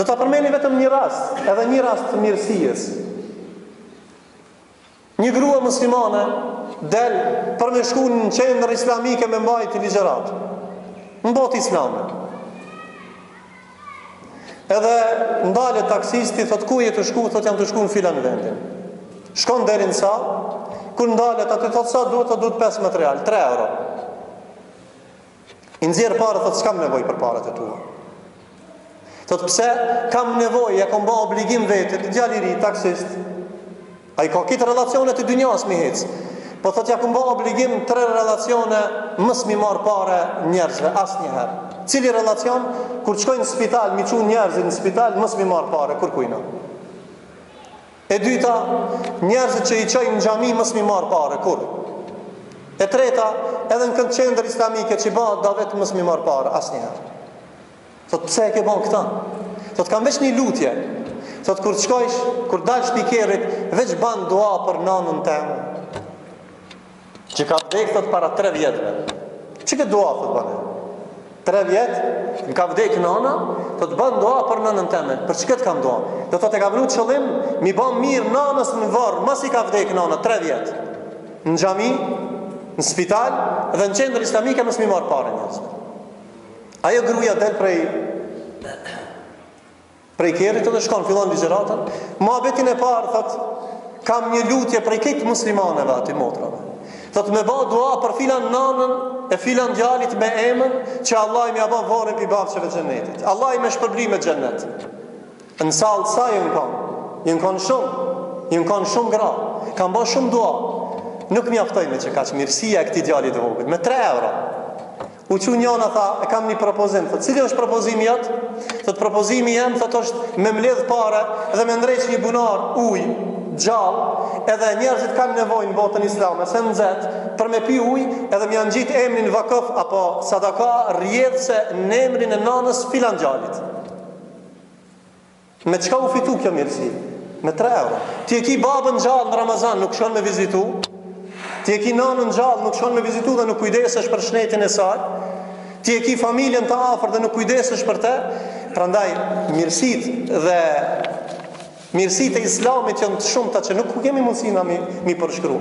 Do ta përmeni vetëm një rast, edhe një rast të mirësijës. Një grua muslimane del për me shku në qendër islamike me mbajtje ligjërat në botë islame. Edhe ndalet taksisti, thot ku je të shku, thot jam të shku në filan vendin. Shkon deri në sallë, kur ndalet aty thot sa duhet, thot duhet 15 real, 3 euro. I nxjerr parë, thot s'kam nevojë për parat e tua. Thot pse? Kam nevojë, ja kam bë obligim vetë, djali i ri taksist. Ai ka këtë relacione të dynjas mi hec. Po thot ja kam bë obligim 3 relacione mos mi marr parë njerëzve asnjëherë. Cili relacion? Kur shkojnë në spital, mi çun njerëzit në spital, mos mi marr parë kur kujna. E dyta, njerëzit që i çojnë në xhami mos mi marr parë kur. E treta, edhe në këtë qendër islamike që bëhet davet mos mi marr parë asnjëherë. Thot pse e ke bën këtë? Thot kam veç një lutje. Thot kur shkojsh, kur dalsh pikerit, veç ban dua për nanën teme. Që ka vdek thot para 3 vjetëve. Çi ke dua thot bane? 3 vjet, më ka vdek nana, thot ban dua për nanën teme. Për çka të kam dua? Do thot e ka vënë qëllim, mi bën mirë nanës në varr, mos i ka vdek nana 3 vjet. Në xhami, në spital dhe në qendër islamike mos mi marr parë njerëzve. Ajo gruaja del prej kerit dhe shkon, fillon ligjëratën. Muhabetin e parë, thot, kam një lutje prej këtë muslimaneve aty motrave. Thot, me ba dua për filan nanën e filan djalit me emën që Allah i me aba varën për i bafqeve xhenetit. Allah i me shpërblim e xhenet. Në salë sa jënë kanë shumë gra, kanë ba shumë dua. Nuk mjaftojme që ka që mirësia e këti djalit të vogël, me 3 euro. U që njëna tha, e kam një propozim. Thot, cili është propozimi jatë? Thot, propozimi jem, thot, është me mbledh pare dhe me ndrejq një bunar ujë, gjallë, edhe njerëzit kanë nevojë në botën islame, se nëzet, për me pi ujë, edhe më janë gjitë emrin vakëf, apo sadaka rjedhse në emrin e nanës filan gjallit. Me qka u fitu kjo mirësi? Me 3 euro. Ti e ki babën gjallë në Ramazan, nuk shkon me vizitu. Ti e ki nanën gjallë, nuk shkon me vizitu dhe nuk kujdesesh për shnetin e saj. Ti e ki familjen të afër dhe nuk kujdesesh për te. Prandaj mirësitë e islamit janë të shumta që nuk kemi mundësi na mi përshkru.